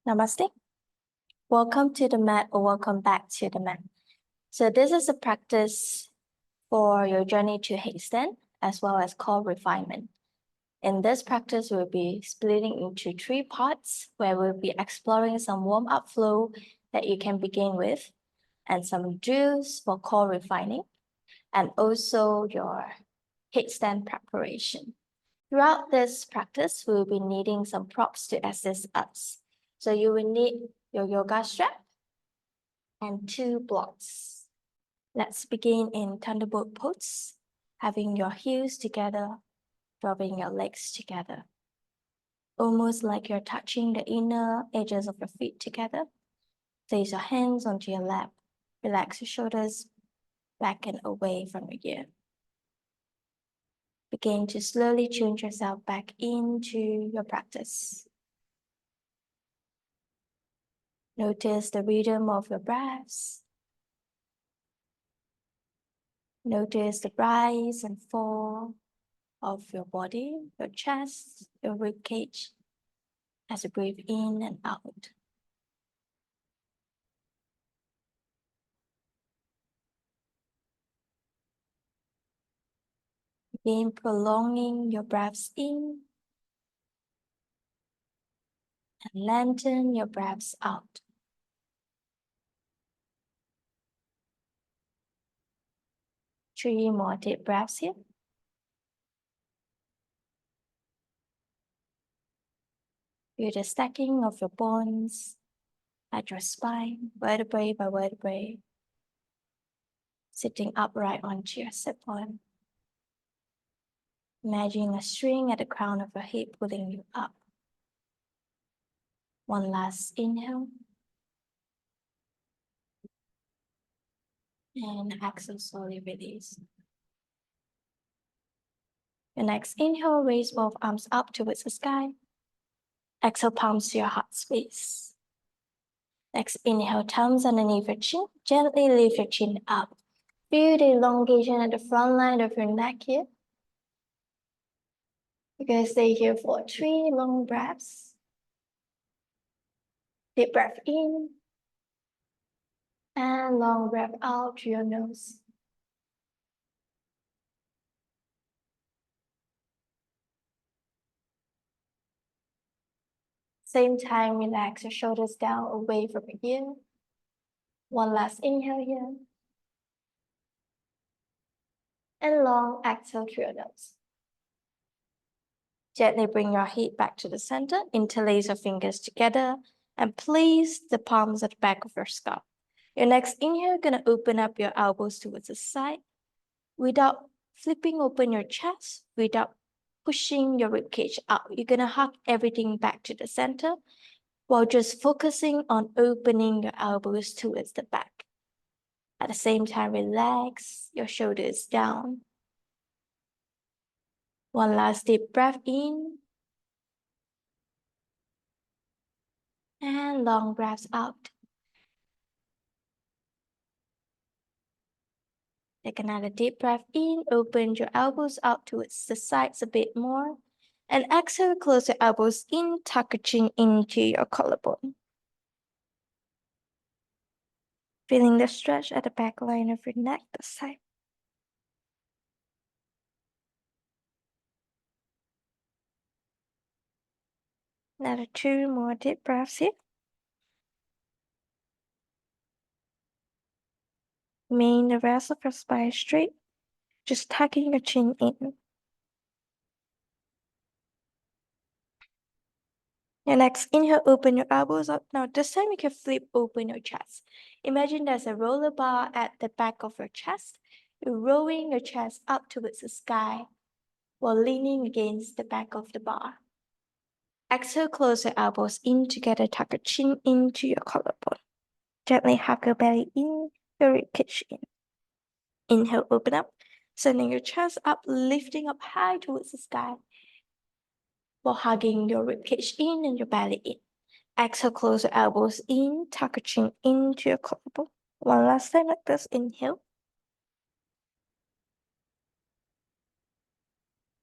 Namaste. Welcome to the mat or welcome back to the mat. So this is a practice for your journey to Headstand as well as core refinement. In this practice, we'll be splitting into 3 parts where we'll be exploring some warm-up flow that you can begin with and some drills for core refining and also your headstand preparation. Throughout this practice, we'll be needing some props to assist us. So you will need your yoga strap and 2 blocks. Let's begin in thunderbolt pose, having your heels together, dropping your legs together. Almost like you're touching the inner edges of your feet together. Place your hands onto your lap. Relax your shoulders back and away from your ear. Begin to slowly tune yourself back into your practice. Notice the rhythm of your breaths. Notice the rise and fall of your body, your chest, your rib cage as you breathe in and out. Begin prolonging your breaths in and lengthen your breaths out. Three more deep breaths here. Feel the stacking of your bones at your spine, vertebrae by vertebrae, sitting upright onto your sit-bone. Imagine a string at the crown of your head pulling you up. One last inhale. And exhale, slowly release. Your next inhale, raise both arms up towards the sky. Exhale, palms to your heart space. Next inhale, thumbs underneath your chin. Gently lift your chin up. Feel the elongation at the front line of your neck here. You can stay here for 3 long breaths. Deep breath in. And long breath out through your nose. Same time, relax your shoulders down away from your ear. One last inhale here. And long exhale through your nose. Gently bring your head back to the center, interlace your fingers together, and place the palms at the back of your scalp. Your next inhale, you're gonna open up your elbows towards the side without flipping open your chest, without pushing your ribcage out. You're gonna hug everything back to the center while just focusing on opening your elbows towards the back. At the same time, relax your shoulders down. One last deep breath in. And long breaths out. Take another deep breath in, open your elbows out towards the sides a bit more. And exhale, close your elbows in, tuck your chin into your collarbone. Feeling the stretch at the back line of your neck this time. Another 2 more deep breaths here. Remain the rest of your spine straight, just tucking your chin in. Your next inhale, open your elbows up. Now this time you can flip open your chest. Imagine there's a roller bar at the back of your chest. You're rolling your chest up towards the sky while leaning against the back of the bar. Exhale, close your elbows in together, tuck your chin into your collarbone. Gently hug your belly in, your ribcage in. Inhale, open up, sending your chest up, lifting up high towards the sky while hugging your ribcage in and your belly in. Exhale, close your elbows in, tuck your chin into your collarbone. One last time like this, inhale.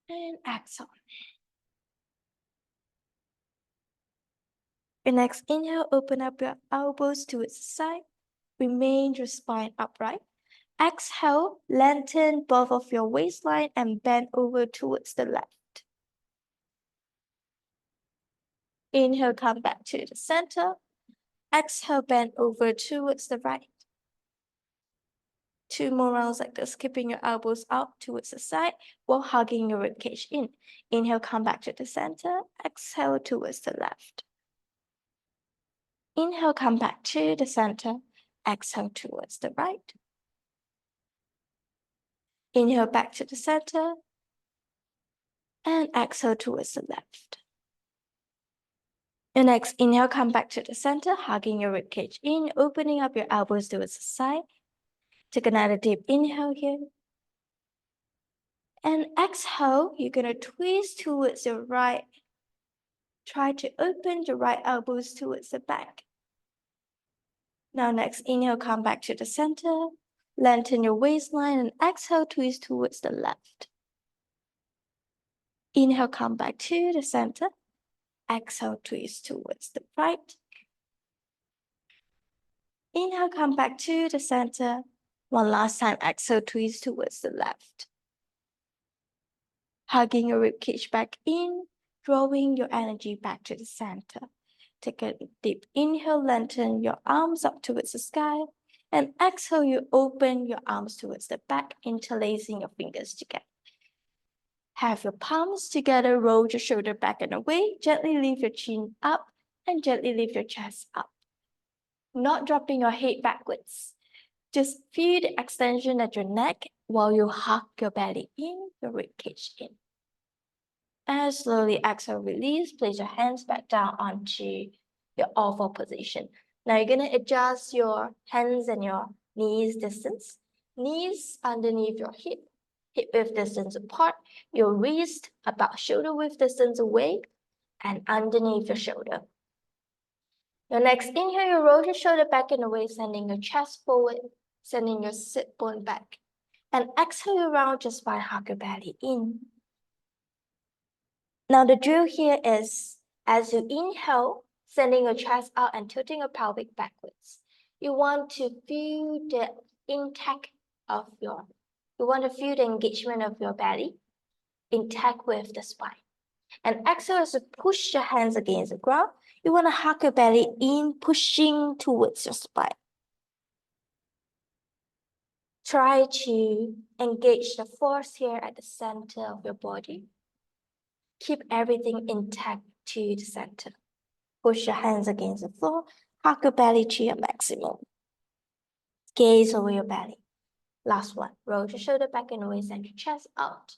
And exhale. Your next inhale, open up your elbows towards the side. Remain your spine upright. Exhale, lengthen both of your waistline and bend over towards the left. Inhale, come back to the center. Exhale, bend over towards the right. 2 more rounds like this, keeping your elbows out towards the side while hugging your ribcage in. Inhale, come back to the center. Exhale towards the left. Inhale, come back to the center. Exhale towards the right. Inhale back to the center. And exhale towards the left. Your next inhale, come back to the center, hugging your ribcage in, opening up your elbows towards the side. Take another deep inhale here. And exhale, you're going to twist towards your right. Try to open the right elbows towards the back. Now next inhale, come back to the center. Lengthen your waistline and exhale, twist towards the left. Inhale, come back to the center. Exhale, twist towards the right. Inhale, come back to the center. One last time, exhale, twist towards the left. Hugging your ribcage back in, drawing your energy back to the center. Take a deep inhale, lengthen your arms up towards the sky. And exhale, you open your arms towards the back, interlacing your fingers together. Have your palms together, roll your shoulder back and away. Gently lift your chin up and gently lift your chest up. Not dropping your head backwards. Just feel the extension at your neck while you hug your belly in, your ribcage in. And slowly exhale, release. Place your hands back down onto your oval position. Now you're going to adjust your hands and your knees distance. Knees underneath your hip width distance apart. Your wrist about shoulder width distance away and underneath your shoulder. Your next inhale, you roll your shoulder back and away, sending your chest forward, sending your sit bone back. And exhale, you round your spine, hug your belly in. Now the drill here is, as you inhale, sending your chest out and tilting your pelvic backwards. You want to feel the engagement of your belly intact with the spine. And exhale as you push your hands against the ground. You want to hug your belly in, pushing towards your spine. Try to engage the force here at the center of your body. Keep everything intact to the center. Push your hands against the floor. Hug your belly to your maximum. Gaze over your belly. Last one. Roll your shoulder back and away, send your chest out.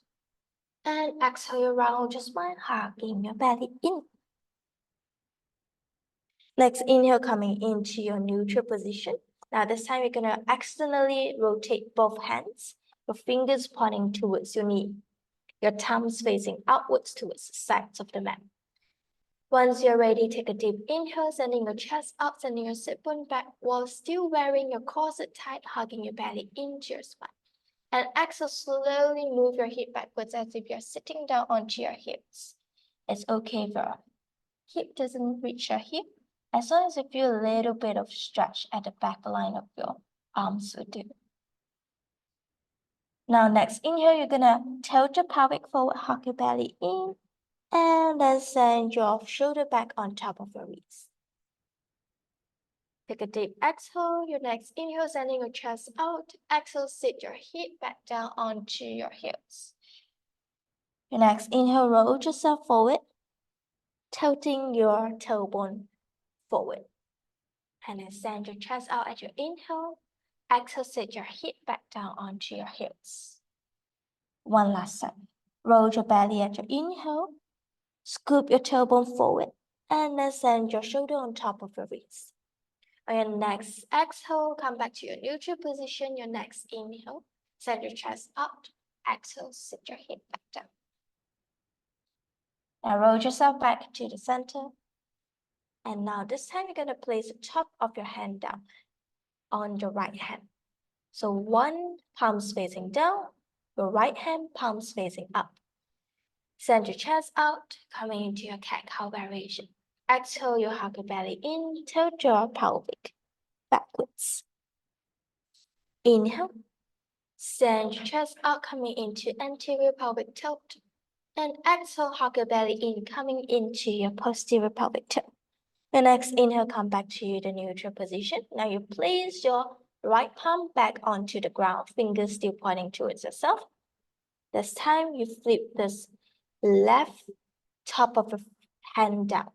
And exhale, you round your spine, hugging your belly in. Next, inhale, coming into your neutral position. Now this time, you're gonna externally rotate both hands, your fingers pointing towards your knee, your thumbs facing outwards towards the sides of the mat. Once you're ready, take a deep inhale, sending your chest up, sending your sit bone back, while still wearing your corset tight, hugging your belly into your spine. And exhale, slowly move your hip backwards as if you're sitting down onto your hips. It's okay if your hip doesn't reach your hip, as long as you feel a little bit of stretch at the back line of your arms will do. Now next inhale, you're gonna tilt your pelvic forward, hug your belly in, and then send your shoulder back on top of your wrist. Take a deep exhale. Your next inhale, sending your chest out. Exhale, sit your hip back down onto your heels. Your next inhale, roll yourself forward, tilting your tailbone forward. And then send your chest out at your inhale. Exhale, sit your hip back down onto your heels. One last time. Roll your belly at your inhale. Scoop your tailbone forward. And then send your shoulder on top of your wrist. On your next exhale, come back to your neutral position. Your next inhale, send your chest out. Exhale, sit your hip back down. Now roll yourself back to the center. And now this time you're going to place the top of your hand down on your right hand. So one palm's facing down, your right hand palm's facing up. Send your chest out, coming into your cat-cow variation. Exhale, you hug your belly in, tilt your pelvic backwards. Inhale, send your chest out, coming into anterior pelvic tilt. And exhale, hug your belly in, coming into your posterior pelvic tilt. The next inhale, come back to the neutral position. Now you place your right palm back onto the ground, fingers still pointing towards yourself. This time you flip this left top of the hand down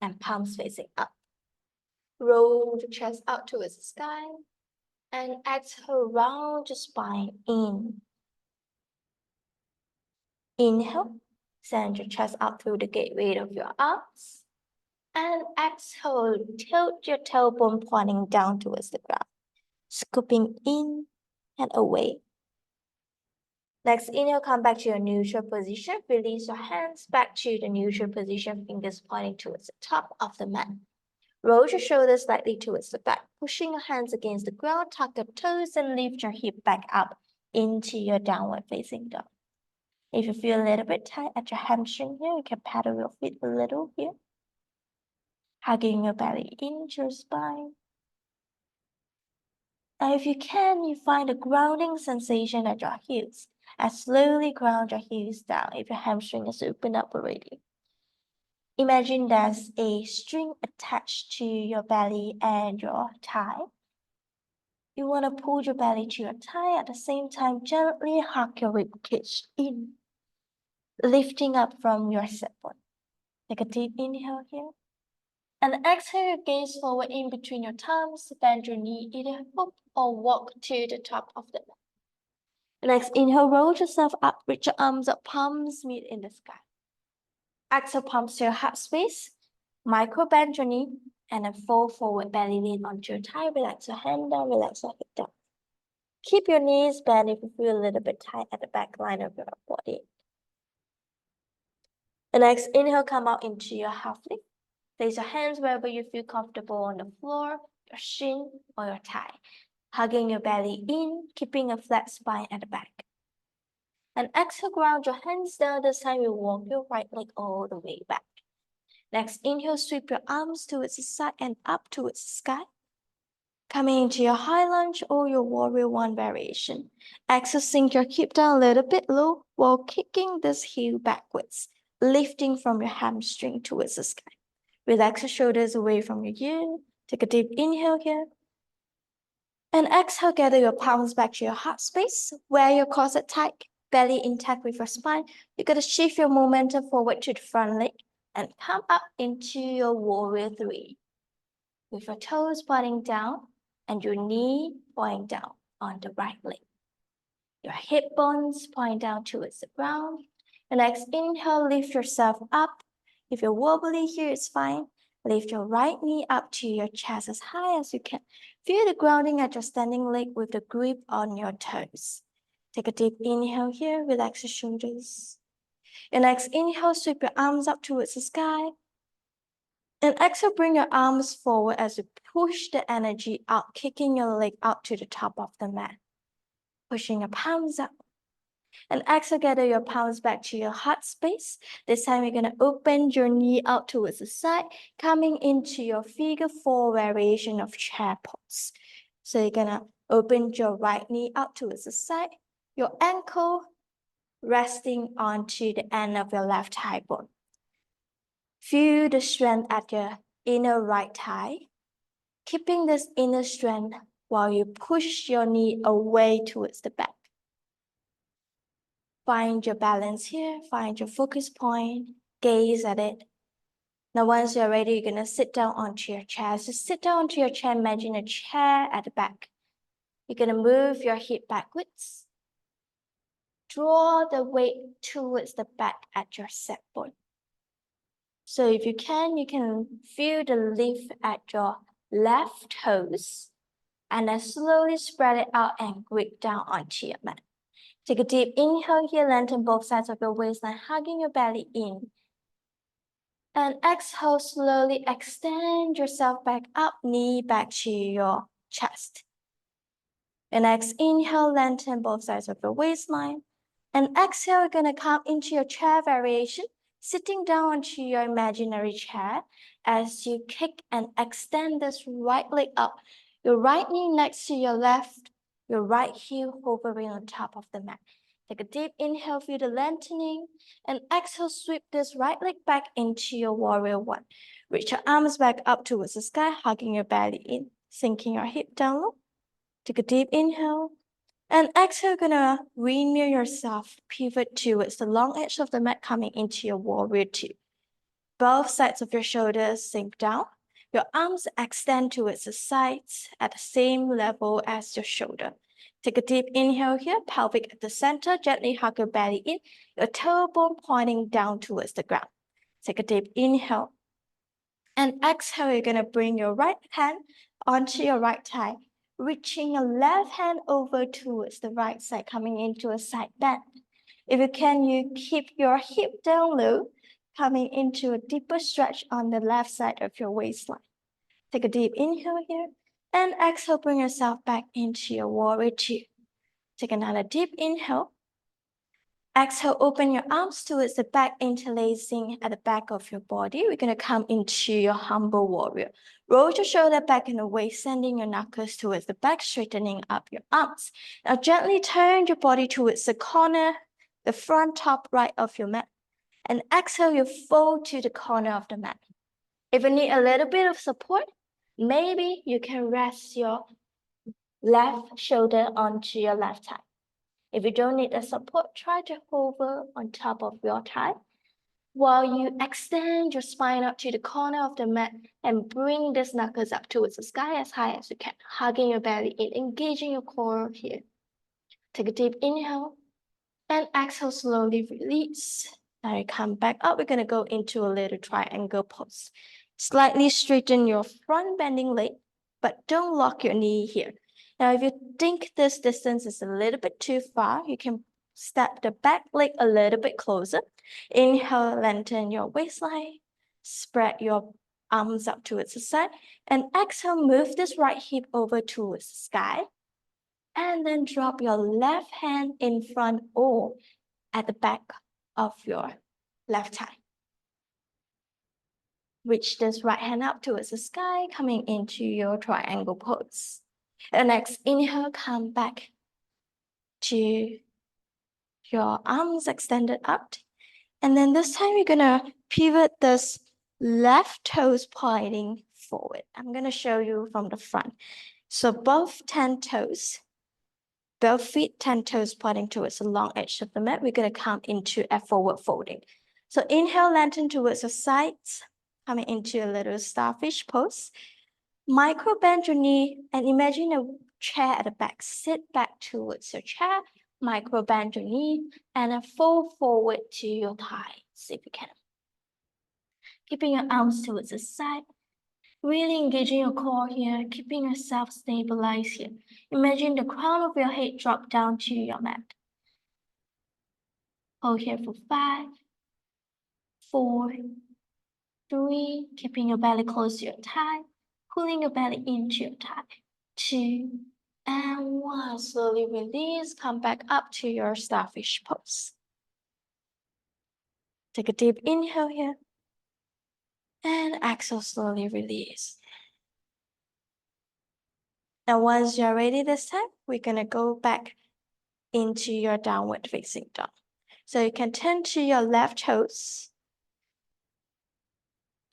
and palms facing up. Roll the chest out towards the sky and exhale, round your spine in. Inhale, send your chest out through the gateway of your arms. And exhale, tilt your tailbone pointing down towards the ground, scooping in and away. Next, inhale, come back to your neutral position. Release your hands back to the neutral position, fingers pointing towards the top of the mat. Roll your shoulders slightly towards the back, pushing your hands against the ground, tuck your toes and lift your hip back up into your downward facing dog. If you feel a little bit tight at your hamstring here, you can paddle your feet a little here, hugging your belly into your spine. Now, if you can, you find a grounding sensation at your heels. And slowly ground your heels down if your hamstring is open up already. Imagine there's a string attached to your belly and your thigh. You want to pull your belly to your thigh at the same time, gently hug your ribcage in, lifting up from your sit bone. Take a deep inhale here. And exhale, gaze forward in between your thumbs, bend your knee, either hook or walk to the top of the mat. Next, inhale, roll yourself up, reach your arms up, palms meet in the sky. Exhale, palms to your heart space, micro bend your knee, and then fold forward, belly lean onto your thigh, relax your hand down, relax your hip down. Keep your knees bent if you feel a little bit tight at the back line of your body. The next, inhale, come out into your half lift. Place your hands wherever you feel comfortable on the floor, your shin, or your thigh. Hugging your belly in, keeping a flat spine at the back. And exhale, ground your hands down. This time you walk your right leg all the way back. Next, inhale, sweep your arms towards the side and up towards the sky. Coming into your high lunge or your warrior one variation. Exhale, sink your hip down a little bit low while kicking this heel backwards, lifting from your hamstring towards the sky. Relax your shoulders away from your ear. Take a deep inhale here. And exhale, gather your palms back to your heart space. Wear your corset tight, belly intact with your spine. You're going to shift your momentum forward to the front leg and come up into your warrior three. With your toes pointing down and your knee pointing down on the right leg. Your hip bones point down towards the ground. And next, inhale, lift yourself up. If you're wobbly here, it's fine. Lift your right knee up to your chest as high as you can. Feel the grounding at your standing leg with the grip on your toes. Take a deep inhale here, relax your shoulders. And next, inhale, sweep your arms up towards the sky. And exhale, bring your arms forward as you push the energy out, kicking your leg out to the top of the mat. Pushing your palms up. And exhale, gather your palms back to your heart space. This time, you're going to open your knee out towards the side, coming into your figure four variation of chair pose. So you're going to open your right knee out towards the side, your ankle resting onto the end of your left thigh bone. Feel the strength at your inner right thigh, keeping this inner strength while you push your knee away towards the back. Find your balance here, find your focus point, gaze at it. Now, once you're ready, you're gonna sit down onto your chair. So sit down onto your chair, imagine a chair at the back. You're gonna move your hip backwards. Draw the weight towards the back at your sit bone. So if you can feel the lift at your left toes and then slowly spread it out and grip down onto your mat. Take a deep inhale here, lengthen both sides of your waistline, hugging your belly in. And exhale, slowly extend yourself back up, knee back to your chest. And next, inhale, lengthen both sides of your waistline. And exhale, you're gonna come into your chair variation. sitting down onto your imaginary chair as you kick and extend this right leg up, your right knee next to your left, your right heel hovering on top of the mat. Take a deep inhale, feel the lengthening, and exhale, sweep this right leg back into your warrior one. Reach your arms back up towards the sky, hugging your belly in, sinking your hip down low. Take a deep inhale, and exhale, gonna windmill yourself, pivot towards the long edge of the mat, coming into your warrior two. Both sides of your shoulders sink down. Your arms extend towards the sides at the same level as your shoulder. Take a deep inhale here, pelvic at the center, gently hug your belly in, your tailbone pointing down towards the ground. Take a deep inhale. And exhale, you're gonna bring your right hand onto your right thigh, reaching your left hand over towards the right side, coming into a side bend. If you can, you keep your hip down low, coming into a deeper stretch on the left side of your waistline. Take a deep inhale here, and exhale, bring yourself back into your warrior two. Take another deep inhale. Exhale, open your arms towards the back, interlacing at the back of your body. We're gonna come into your humble warrior. Roll your shoulder back and away, sending your knuckles towards the back, straightening up your arms. Now gently turn your body towards the corner, the front top right of your mat. And exhale, you fold to the corner of the mat. If you need a little bit of support, maybe you can rest your left shoulder onto your left thigh. If you don't need the support, try to hover on top of your thigh while you extend your spine up to the corner of the mat and bring these knuckles up towards the sky as high as you can, hugging your belly in, engaging your core here. Take a deep inhale and exhale, slowly release. Now you come back up. We're gonna go into a little triangle pose. Slightly straighten your front bending leg, but don't lock your knee here. Now, if you think this distance is a little bit too far, you can step the back leg a little bit closer. Inhale, lengthen your waistline, spread your arms up towards the side, and exhale, move this right hip over towards the sky. And then drop your left hand in front or at the back of your left thigh. Reach this right hand up towards the sky, coming into your triangle pose. And next, inhale, come back to your arms extended out. And then this time you're gonna pivot this left toes pointing forward. I'm gonna show you from the front. So both 10 toes, both feet, 10 toes pointing towards the long edge of the mat. We're gonna come into a forward folding. So inhale, lengthen towards the sides, coming into a little starfish pose. Micro bend your knee and imagine a chair at the back. Sit back towards your chair, micro bend your knee, and then fold forward to your thighs if you can. Keeping your arms towards the side, really engaging your core here, keeping yourself stabilized here. Imagine the crown of your head drop down to your mat. Hold here for 5, 4, 3, keeping your belly close to your thigh, pulling your belly into your thigh. 2, and 1. Slowly release, come back up to your starfish pose. Take a deep inhale here. And exhale, slowly release. Now, once you're ready this time, we're gonna go back into your downward facing dog. So you can turn to your left toes.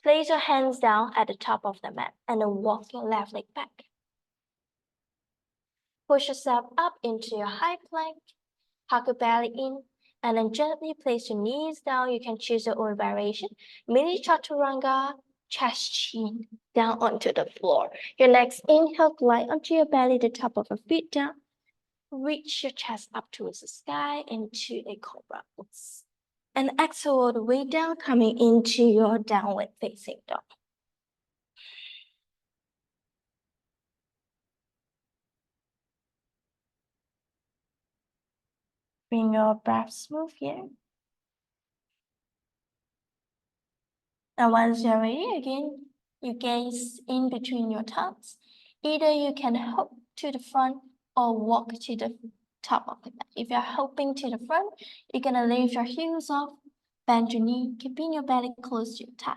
Place your hands down at the top of the mat and then walk your left leg back. Push yourself up into your high plank, hug your belly in, and then gently place your knees down. You can choose your own variation. Mini chaturanga, chest chin, down onto the floor. Your next inhale, glide onto your belly, the top of your feet down. Reach your chest up towards the sky into a cobra pose. And exhale all the way down, coming into your downward facing dog. Bring your breath smooth here. Now, once you're ready, again, you gaze in between your toes. Either you can hop to the front or walk to the top of the mat. If you're hopping to the front, you're gonna lift your heels off, Bend your knee, keeping your belly close to your thigh.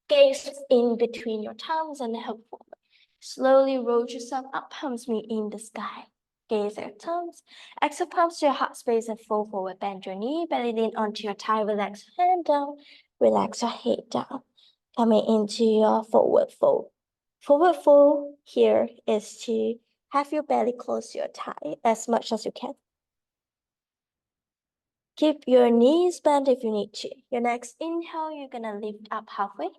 Gaze in between your thumbs and head forward. Slowly roll yourself up, palms meet in the sky. Gaze at your thumbs. Exhale, palms to your heart space and fold forward. Bend your knee, belly lean onto your thigh. Relax your hand down. Relax your head down. Coming into your forward fold. Forward fold here is to have your belly close to your thigh as much as you can. Keep your knees bent if you need to. Your next inhale, you're gonna lift up halfway.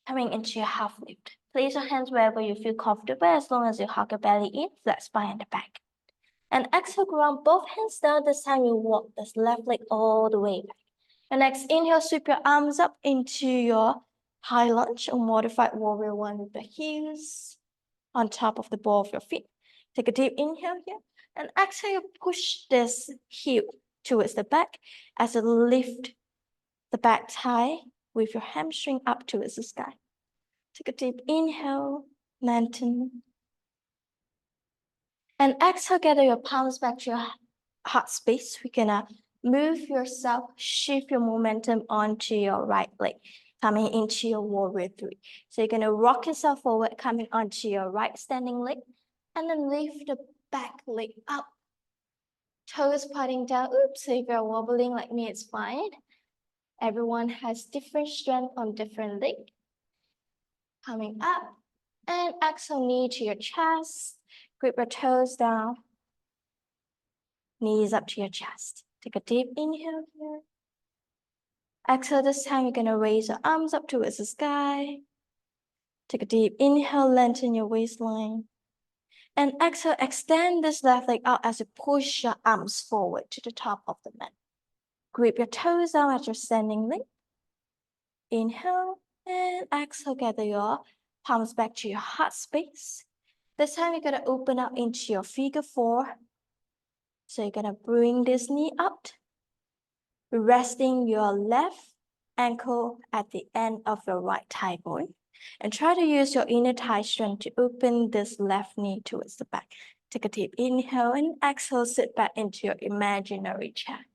Coming into your half lift. Place your hands wherever you feel comfortable as long as you hug your belly in, flat spine and the back. And exhale, ground both hands down. This time you walk this left leg all the way back. And next inhale, sweep your arms up into your high lunge or modified warrior one with the heels on top of the ball of your feet. Take a deep inhale here. And exhale, push this heel towards the back as you lift the back thigh with your hamstring up towards the sky. Take a deep inhale, lengthen. And exhale, gather your palms back to your heart space. We're gonna move yourself, shift your momentum onto your right leg, coming into your warrior three. So you're gonna rock yourself forward, coming onto your right standing leg, and then lift the back leg up. Toes pointing down. Oops, so if you're wobbling like me, it's fine. Everyone has different strength on different leg. Coming up, and exhale, knee to your chest. Grip your toes down. Knees up to your chest. Take a deep inhale here. Exhale, this time you're gonna raise your arms up towards the sky. Take a deep inhale, lengthen your waistline. And exhale, extend this left leg out as you push your arms forward to the top of the mat. Grip your toes down at your standing leg. Inhale and exhale, gather your palms back to your heart space. This time you're gonna open up into your figure four. So you're gonna bring this knee out, resting your left ankle at the end of your right thigh bone. And try to use your inner thigh strength to open this left knee towards the back. Take a deep inhale and exhale, sit back into your imaginary chair.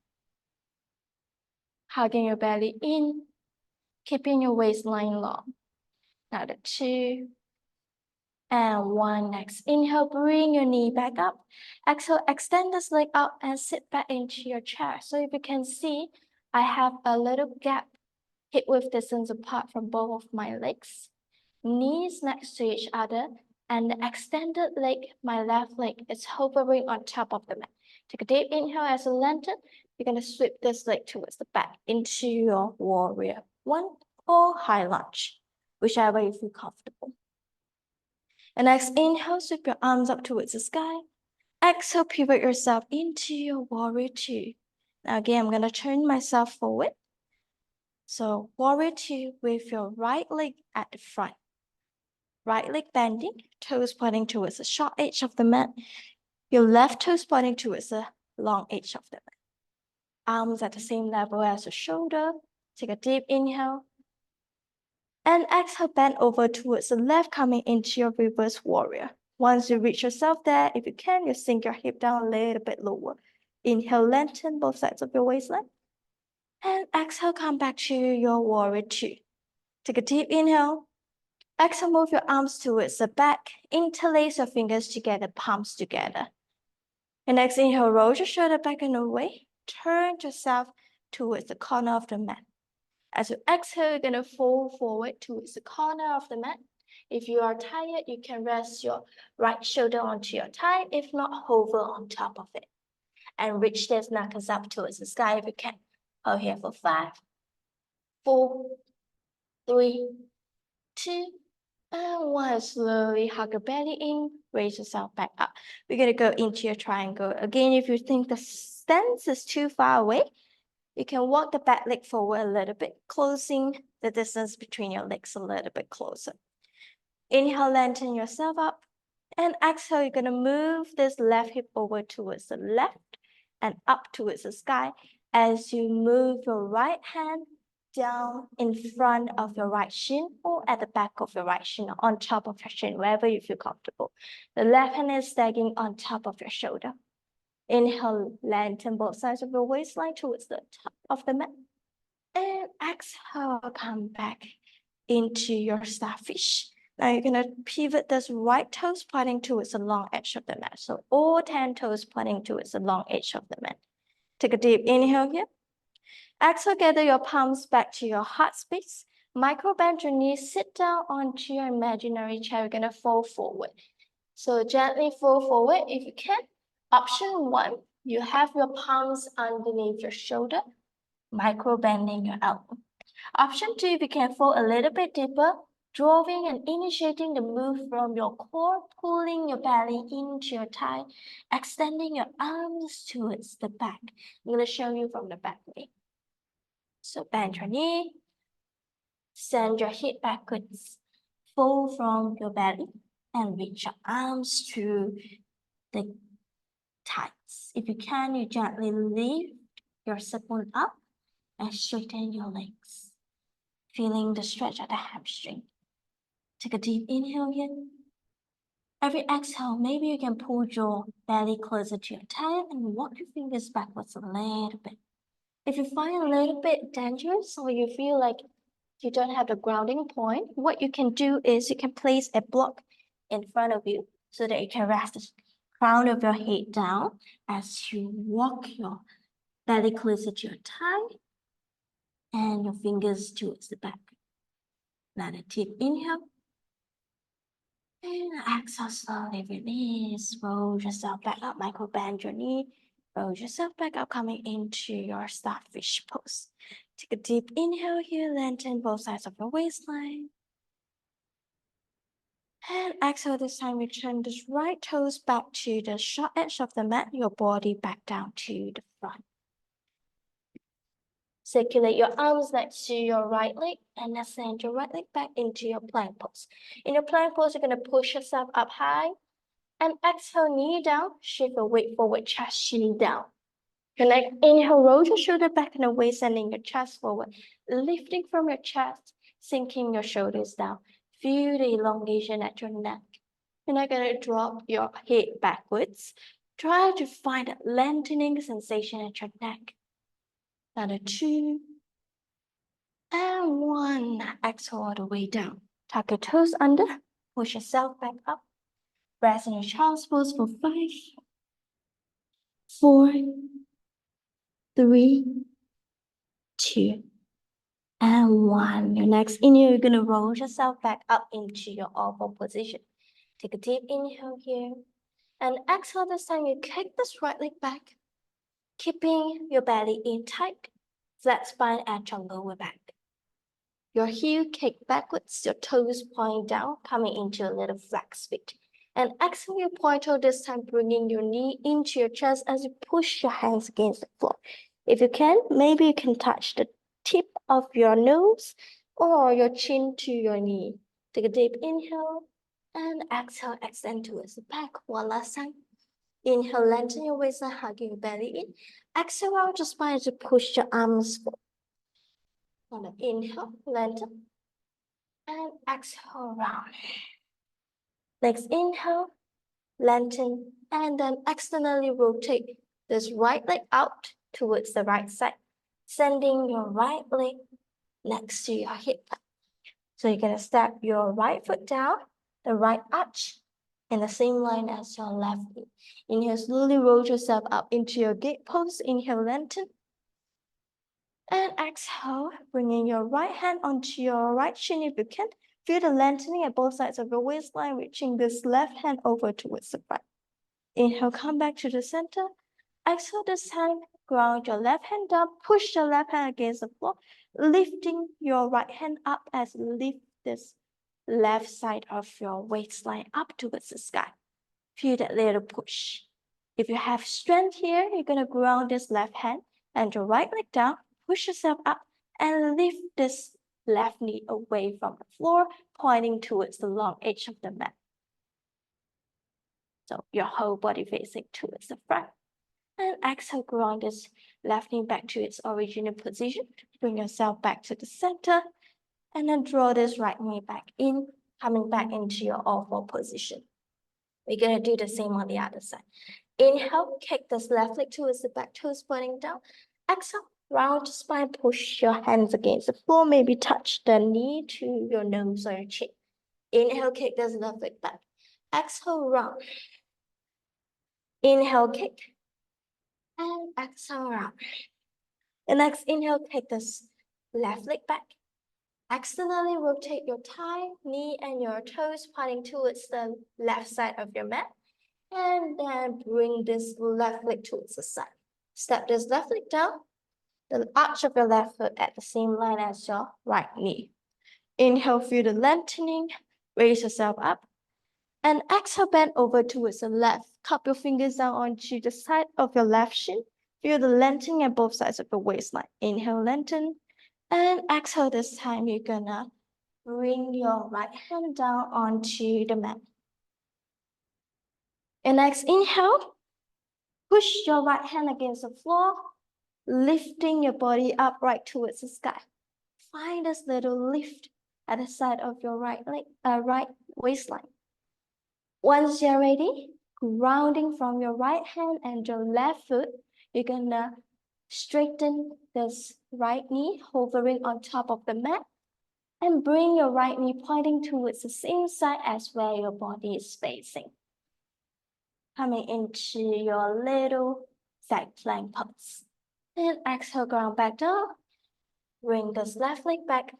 Hugging your belly in, keeping your waistline long. Now the two and one. Next inhale, bring your knee back up. Exhale, extend this leg out and sit back into your chair. So if you can see, I have a little gap hip width distance apart from both of my legs. Knees next to each other, and the extended leg, my left leg, is hovering on top of the mat. Take a deep inhale as you lengthen. You're gonna sweep this leg towards the back into your warrior one or high lunge, whichever you feel comfortable. And next inhale, sweep your arms up towards the sky. Exhale, pivot yourself into your warrior two. Now again, I'm gonna turn myself forward. So warrior two with your right leg at the front. Right leg bending, toes pointing towards the short edge of the mat. Your left toes pointing towards the long edge of the mat. Arms at the same level as your shoulder. Take a deep inhale. And exhale, bend over towards the left, coming into your reverse warrior. Once you reach yourself there, if you can, you sink your hip down a little bit lower. Inhale, lengthen both sides of your waistline. And exhale, come back to your warrior two. Take a deep inhale. Exhale, move your arms towards the back. Interlace your fingers together, palms together. And next inhale, roll your shoulder back and away. Turn yourself towards the corner of the mat. As you exhale, you're gonna fold forward towards the corner of the mat. If you are tired, you can rest your right shoulder onto your thigh. If not, hover on top of it. And reach these knuckles up towards the sky if you can. Hold here for 5, 4, 3, 2, and 1. Slowly hug your belly in, raise yourself back up. We're gonna go into your triangle. Again, if you think the stance is too far away, you can walk the back leg forward a little bit, closing the distance between your legs a little bit closer. Inhale, lengthen yourself up. And exhale, you're gonna move this left hip over towards the left and up towards the sky as you move your right hand down in front of your right shin or at the back of your right shin or on top of your shin, wherever you feel comfortable. The left hand is stacking on top of your shoulder. Inhale, lengthen both sides of your waistline towards the top of the mat. And exhale, come back into your starfish. Now you're gonna pivot this right toes pointing towards the long edge of the mat. So all 10 toes pointing towards the long edge of the mat. Take a deep inhale here. Exhale, gather your palms back to your heart space. Micro bend your knees, sit down onto your imaginary chair. You're gonna fold forward. So gently fold forward if you can. Option 1, you have your palms underneath your shoulder, micro bending your elbow. Option 2, if you can fold a little bit deeper, drawing and initiating the move from your core, pulling your belly into your thigh, extending your arms towards the back. I'm going to show you from the back way. So bend your knee, send your head backwards, fold from your belly, and reach your arms to the thighs. If you can, you gently lift your support up and straighten your legs, feeling the stretch at the hamstring. Take a deep inhale here. Every exhale, maybe you can pull your belly closer to your thigh and walk your fingers backwards a little bit. If you find a little bit dangerous or you feel like you don't have the grounding point, what you can do is you can place a block in front of you so that you can rest the crown of your head down as you walk your belly closer to your thigh and your fingers towards the back. Another deep inhale. And exhale, slowly release. Roll yourself back up, micro bend your knee. Roll yourself back up, coming into your starfish pose. Take a deep inhale here, lengthen both sides of your waistline. And exhale, this time return the right toes back to the short edge of the mat, your body back down to the front. Circulate your arms next to your right leg and then send your right leg back into your plank pose. In your plank pose, you're going to push yourself up high and exhale, knee down, shift your weight forward, chest, chin down. The next inhale, roll your shoulder back and away, sending your chest forward, lifting from your chest, sinking your shoulders down. Feel the elongation at your neck. You're not going to drop your head backwards. Try to find a lengthening sensation at your neck. Another 2 and 1. Exhale all the way down. Tuck your toes under. Push yourself back up. Rest in your child's pose for 5, 4, 3, 2, and 1. Your next inhale, you're going to roll yourself back up into your oval position. Take a deep inhale here. And exhale, this time you kick this right leg back, keeping your belly in tight, flat spine at your lower back. Your heel kick backwards, your toes point down, coming into a little flex fit. And exhale your point toe, this time bringing your knee into your chest as you push your hands against the floor. If you can, maybe you can touch the tip of your nose or your chin to your knee. Take a deep inhale and exhale, extend towards the back. One last time. Inhale, lengthen your waistline, hugging your belly in. Exhale out your spine to push your arms forward. Inhale, lengthen. And exhale, round. Next inhale, lengthen, and then externally rotate this right leg out towards the right side, sending your right leg next to your hip. So you're going to step your right foot down, the right arch, in the same line as your left knee. Inhale, slowly roll yourself up into your gate pose. Inhale, lengthen. And exhale, bringing your right hand onto your right shin if you can. Feel the lengthening at both sides of your waistline, reaching this left hand over towards the front. Inhale, come back to the center. Exhale this time, ground your left hand down, push your left hand against the floor, lifting your right hand up as you lift this left side of your waistline up towards the sky. Feel that little push. If you have strength here, you're going to ground this left hand and your right leg down, push yourself up and lift this left knee away from the floor, pointing towards the long edge of the mat. So your whole body facing towards the front. And exhale, ground this left knee back to its original position. Bring yourself back to the center. And then draw this right knee back in, coming back into your oval position. We're going to do the same on the other side. Inhale, kick this left leg towards the back, toes pointing down. Exhale, Round spine, push your hands against the floor, maybe touch the knee to your nose or your chin. Inhale, kick this left leg back. Exhale, round. Inhale, kick. And exhale, round. The next inhale, take this left leg back. Externally rotate your thigh, knee, and your toes pointing towards the left side of your mat. And then bring this left leg towards the side. Step this left leg down. The arch of your left foot at the same line as your right knee. Inhale, feel the lengthening. Raise yourself up. And exhale, bend over towards the left. Cup your fingers down onto the side of your left shin. Feel the lengthening at both sides of the waistline. Inhale, lengthen. And exhale, this time you're gonna bring your right hand down onto the mat. And next inhale, push your right hand against the floor, lifting your body up right towards the sky. Find this little lift at the side of your right waistline. Once you're ready, grounding from your right hand and your left foot, you're gonna straighten this right knee, hovering on top of the mat, and bring your right knee pointing towards the same side as where your body is facing. Coming into your little side plank pose. And exhale, ground back down. Bring this left leg back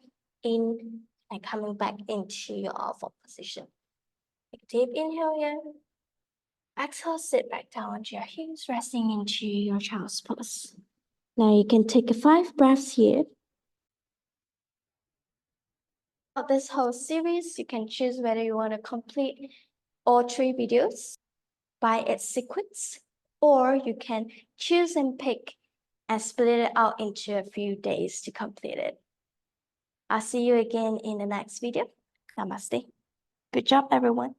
in and coming back into your forward position. Take a deep inhale here. Exhale, sit back down onto your heels, resting into your child's pose. Now you can take 5 breaths here. This whole series, you can choose whether you want to complete all 3 videos by its sequence, or you can choose and pick and split it out into a few days to complete it. I'll see you again in the next video. Namaste. Good job, everyone.